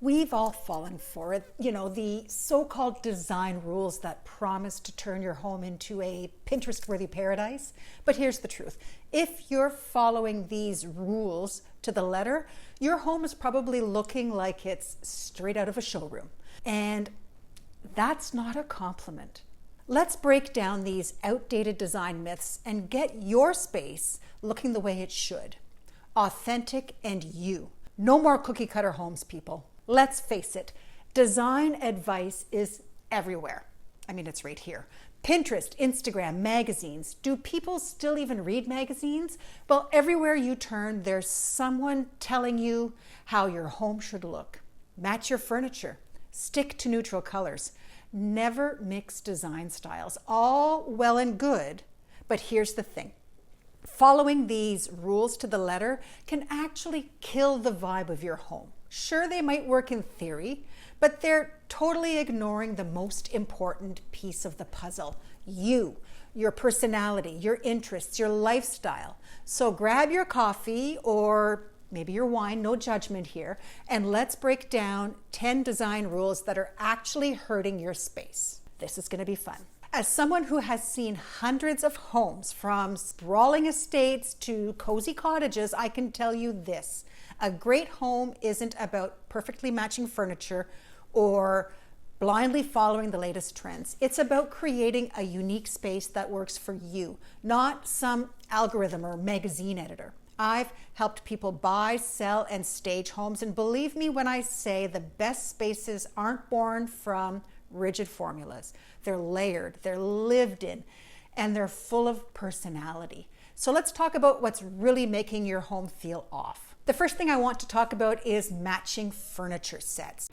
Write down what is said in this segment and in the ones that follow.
We've all fallen for it, the so-called design rules that promise to turn your home into a Pinterest-worthy paradise. But here's the truth. If you're following these rules to the letter, your home is probably looking like it's straight out of a showroom. And that's not a compliment. Let's break down these outdated design myths and get your space looking the way it should. Authentic and you. No more cookie cutter homes, people. Let's face it, design advice is everywhere. I mean, it's right here. Pinterest, Instagram, magazines. Do people still even read magazines? Well, everywhere you turn, there's someone telling you how your home should look. Match your furniture. Stick to neutral colors. Never mix design styles. All well and good, but here's the thing. Following these rules to the letter can actually kill the vibe of your home. Sure, they might work in theory, but they're totally ignoring the most important piece of the puzzle. You, your personality, your interests, your lifestyle. So grab your coffee or maybe your wine, no judgment here, and let's break down 10 design rules that are actually hurting your space. This is going to be fun. As someone who has seen hundreds of homes, from sprawling estates to cozy cottages, I can tell you this. A great home isn't about perfectly matching furniture or blindly following the latest trends. It's about creating a unique space that works for you, not some algorithm or magazine editor. I've helped people buy, sell, and stage homes, and believe me when I say the best spaces aren't born from rigid formulas. They're layered, they're lived in, and they're full of personality. So let's talk about what's really making your home feel off. The first thing I want to talk about is matching furniture sets.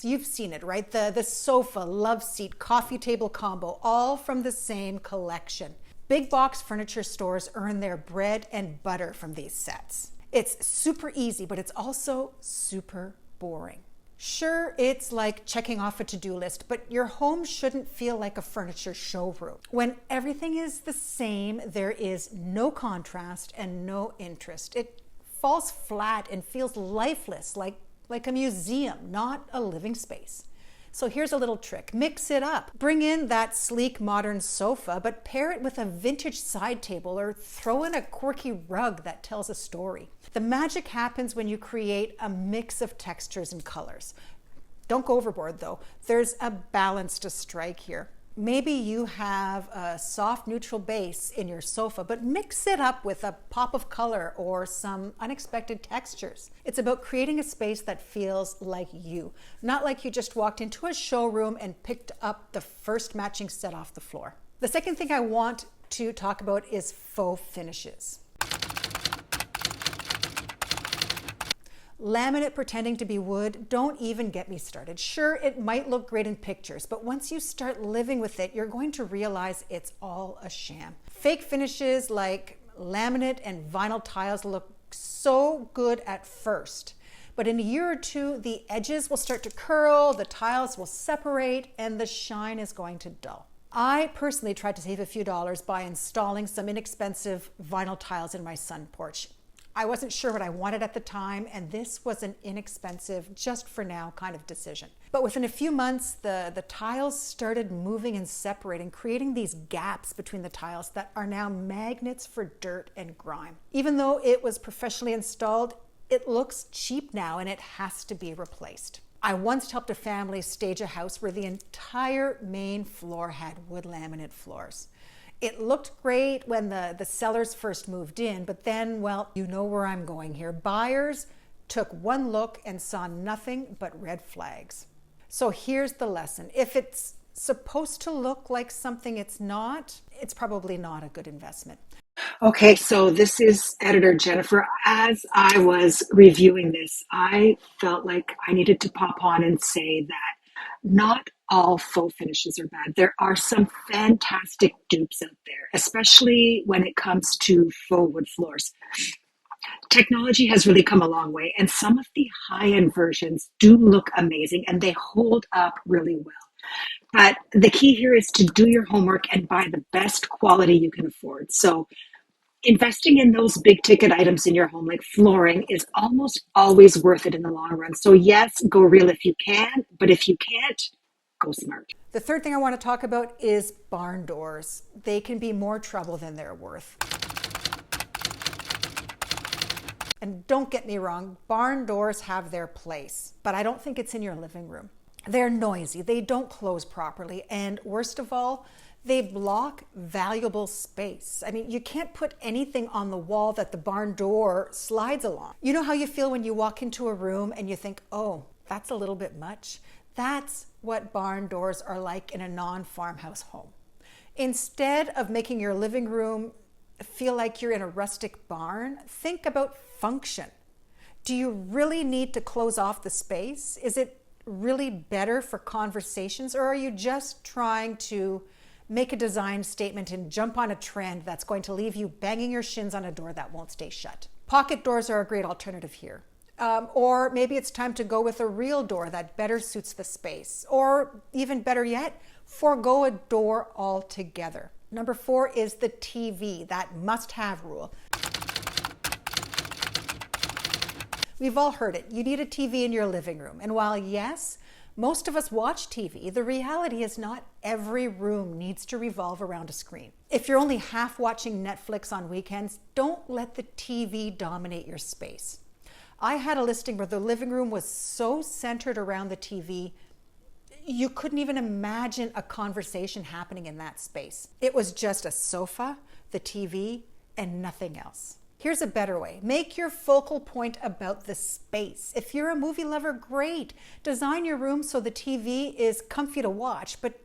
You've seen it, right? The sofa, love seat, coffee table combo, all from the same collection. Big box furniture stores earn their bread and butter from these sets. It's super easy, but it's also super boring. Sure, it's like checking off a to-do list, but your home shouldn't feel like a furniture showroom. When everything is the same, there is no contrast and no interest. It falls flat and feels lifeless, like a museum, not a living space. So here's a little trick. Mix it up. Bring in that sleek modern sofa, but pair it with a vintage side table or throw in a quirky rug that tells a story. The magic happens when you create a mix of textures and colors. Don't go overboard though. There's a balance to strike here. Maybe you have a soft neutral base in your sofa, but mix it up with a pop of color or some unexpected textures. It's about creating a space that feels like you, not like you just walked into a showroom and picked up the first matching set off the floor. The second thing I want to talk about is faux finishes. Laminate pretending to be wood, don't even get me started. Sure, it might look great in pictures, but once you start living with it, you're going to realize it's all a sham. Fake finishes like laminate and vinyl tiles look so good at first, but in a year or two, the edges will start to curl, the tiles will separate, and the shine is going to dull. I personally tried to save a few dollars by installing some inexpensive vinyl tiles in my sun porch. I wasn't sure what I wanted at the time, and this was an inexpensive, just for now kind of decision. But within a few months, the tiles started moving and separating, creating these gaps between the tiles that are now magnets for dirt and grime. Even though it was professionally installed, it looks cheap now and it has to be replaced. I once helped a family stage a house where the entire main floor had wood laminate floors. It looked great when the sellers first moved in, but then, well, you know where I'm going here. Buyers took one look and saw nothing but red flags. So here's the lesson. If it's supposed to look like something it's not, it's probably not a good investment. Okay, so this is editor Jennifer. As I was reviewing this, I felt like I needed to pop on and say that not all faux finishes are bad. There are some fantastic dupes out there, especially when it comes to faux wood floors. Technology has really come a long way, and some of the high-end versions do look amazing and they hold up really well. But the key here is to do your homework and buy the best quality you can afford. So Investing in those big ticket items in your home, like flooring, is almost always worth it in the long run. So yes, go real if you can, but if you can't, go smart. The third thing I want to talk about is barn doors. They can be more trouble than they're worth. And don't get me wrong, barn doors have their place, but I don't think it's in your living room. They're noisy, they don't close properly, and worst of all, they block valuable space. I mean, you can't put anything on the wall that the barn door slides along. You know how you feel when you walk into a room and you think, oh, that's a little bit much? That's what barn doors are like in a non-farmhouse home. Instead of making your living room feel like you're in a rustic barn, think about function. Do you really need to close off the space? Is it really better for conversations, or are you just trying to make a design statement and jump on a trend that's going to leave you banging your shins on a door that won't stay shut? Pocket doors are a great alternative here. Or maybe it's time to go with a real door that better suits the space. Or even better yet, forego a door altogether. Number 4 is the TV, that must-have rule. We've all heard it. You need a TV in your living room. And while yes, most of us watch TV, the reality is not every room needs to revolve around a screen. If you're only half watching Netflix on weekends, don't let the TV dominate your space. I had a listing where the living room was so centered around the TV, you couldn't even imagine a conversation happening in that space. It was just a sofa, the TV, and nothing else. Here's a better way. Make your focal point about the space. If you're a movie lover, great. Design your room so the TV is comfy to watch. But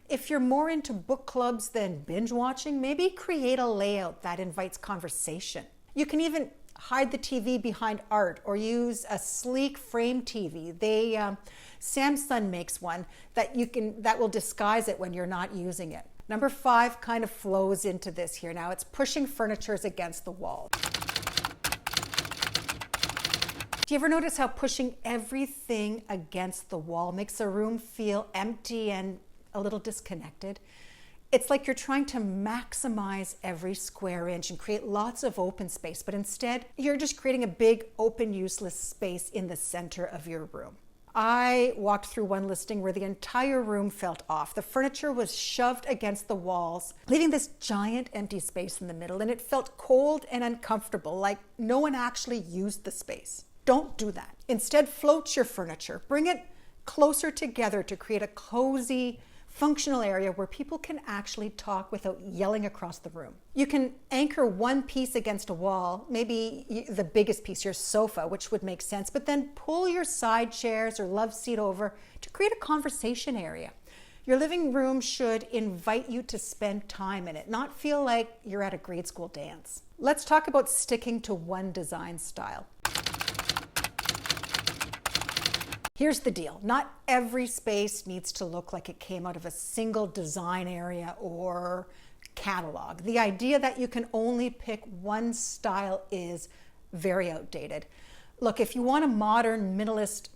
if you're more into book clubs than binge watching, maybe create a layout that invites conversation. You can even hide the TV behind art or use a sleek frame TV. Samsung makes one that will disguise it when you're not using it. Number 5 kind of flows into this here. Now it's pushing furniture against the wall. Do you ever notice how pushing everything against the wall makes a room feel empty and a little disconnected? It's like you're trying to maximize every square inch and create lots of open space, but instead you're just creating a big open useless space in the center of your room. I walked through one listing where the entire room felt off. The furniture was shoved against the walls, leaving this giant empty space in the middle, and it felt cold and uncomfortable, like no one actually used the space. Don't do that. Instead, float your furniture. Bring it closer together to create a cozy, functional area where people can actually talk without yelling across the room. You can anchor one piece against a wall, maybe the biggest piece, your sofa, which would make sense, but then pull your side chairs or love seat over to create a conversation area. Your living room should invite you to spend time in it, not feel like you're at a grade school dance. Let's talk about sticking to one design style. Here's the deal. Not every space needs to look like it came out of a single design area or catalog. The idea that you can only pick one style is very outdated. Look, if you want a modern minimalist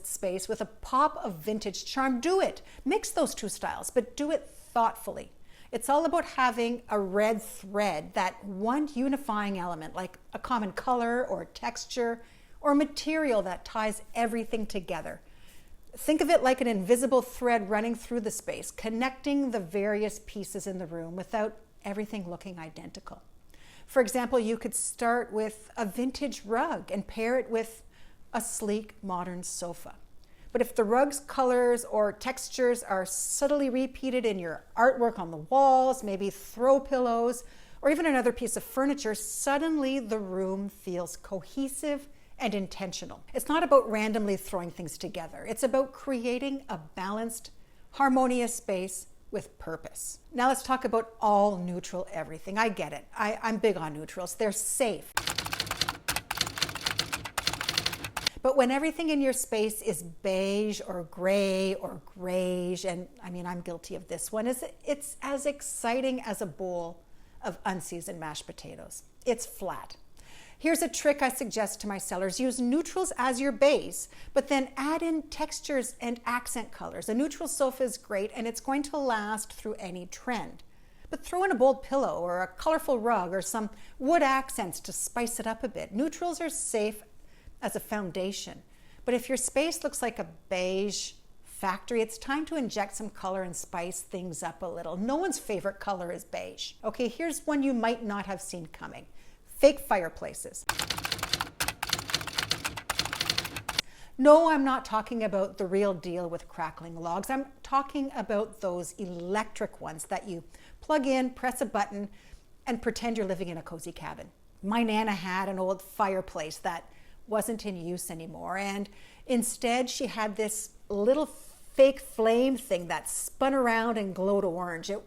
space with a pop of vintage charm, do it. Mix those two styles, but do it thoughtfully. It's all about having a red thread, that one unifying element, like a common color or texture, or material that ties everything together. Think of it like an invisible thread running through the space, connecting the various pieces in the room without everything looking identical. For example, you could start with a vintage rug and pair it with a sleek modern sofa. But if the rug's colors or textures are subtly repeated in your artwork on the walls, maybe throw pillows, or even another piece of furniture, suddenly the room feels cohesive and intentional. It's not about randomly throwing things together. It's about creating a balanced, harmonious space with purpose. Now let's talk about all neutral everything. I get it. I'm big on neutrals. They're safe. But when everything in your space is beige or gray or grayish, and I mean, I'm guilty of this one, it's as exciting as a bowl of unseasoned mashed potatoes. It's flat. Here's a trick I suggest to my sellers. Use neutrals as your base, but then add in textures and accent colors. A neutral sofa is great and it's going to last through any trend. But throw in a bold pillow or a colorful rug or some wood accents to spice it up a bit. Neutrals are safe as a foundation. But if your space looks like a beige factory, it's time to inject some color and spice things up a little. No one's favorite color is beige. Okay, here's one you might not have seen coming. Fake fireplaces. No, I'm not talking about the real deal with crackling logs. I'm talking about those electric ones that you plug in, press a button, and pretend you're living in a cozy cabin. My Nana had an old fireplace that wasn't in use anymore, and instead she had this little fake flame thing that spun around and glowed orange. It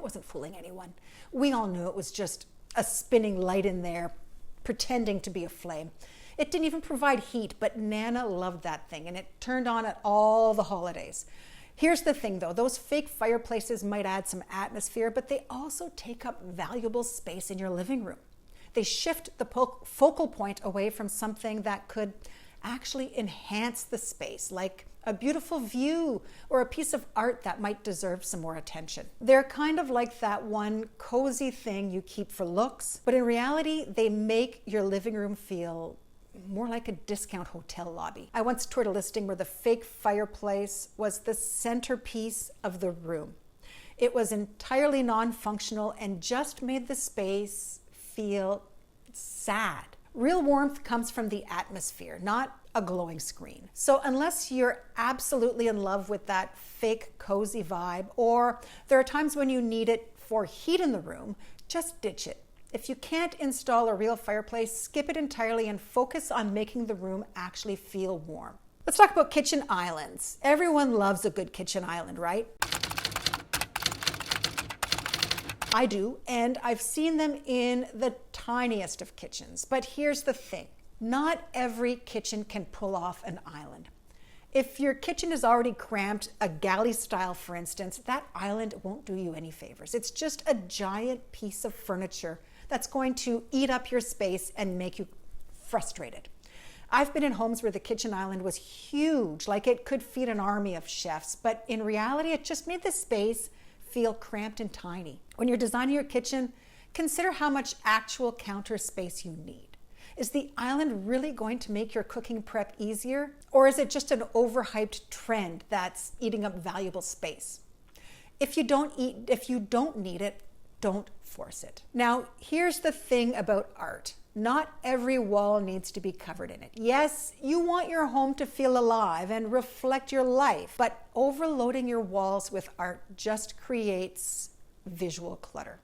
wasn't fooling anyone. We all knew it was just a spinning light in there pretending to be a flame. It didn't even provide heat, but Nana loved that thing, and it turned on at all the holidays. Here's the thing though, those fake fireplaces might add some atmosphere, but they also take up valuable space in your living room. They shift the focal point away from something that could actually enhance the space, like a beautiful view or a piece of art that might deserve some more attention. They're kind of like that one cozy thing you keep for looks, but in reality, they make your living room feel more like a discount hotel lobby. I once toured a listing where the fake fireplace was the centerpiece of the room. It was entirely non-functional and just made the space feel sad. Real warmth comes from the atmosphere, not a glowing screen. So unless you're absolutely in love with that fake cozy vibe, or there are times when you need it for heat in the room, just ditch it. If you can't install a real fireplace, skip it entirely and focus on making the room actually feel warm. Let's talk about kitchen islands. Everyone loves a good kitchen island, right? I do, and I've seen them in the tiniest of kitchens. But here's the thing. Not every kitchen can pull off an island. If your kitchen is already cramped, a galley style for instance, that island won't do you any favors. It's just a giant piece of furniture that's going to eat up your space and make you frustrated. I've been in homes where the kitchen island was huge, like it could feed an army of chefs, but in reality, it just made the space feel cramped and tiny. When you're designing your kitchen, consider how much actual counter space you need. Is the island really going to make your cooking prep easier? Or is it just an overhyped trend that's eating up valuable space? If you don't need it, don't force it. Now, here's the thing about art. Not every wall needs to be covered in it. Yes, you want your home to feel alive and reflect your life, but overloading your walls with art just creates visual clutter.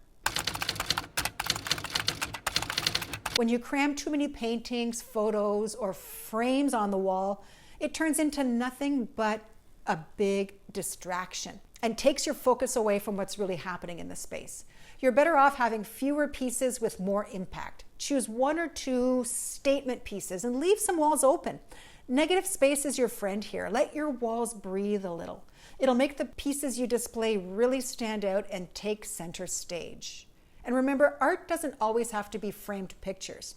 When you cram too many paintings, photos, or frames on the wall, it turns into nothing but a big distraction and takes your focus away from what's really happening in the space. You're better off having fewer pieces with more impact. Choose one or two statement pieces and leave some walls open. Negative space is your friend here. Let your walls breathe a little. It'll make the pieces you display really stand out and take center stage. And remember, art doesn't always have to be framed pictures.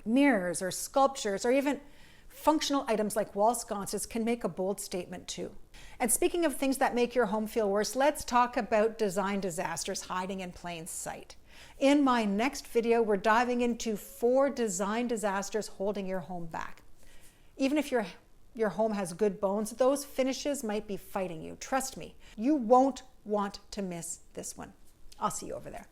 Mirrors or sculptures or even functional items like wall sconces can make a bold statement too. And speaking of things that make your home feel worse, let's talk about design disasters hiding in plain sight. In my next video, we're diving into 4 design disasters holding your home back. Even if your home has good bones, those finishes might be fighting you. Trust me, you won't want to miss this one. I'll see you over there.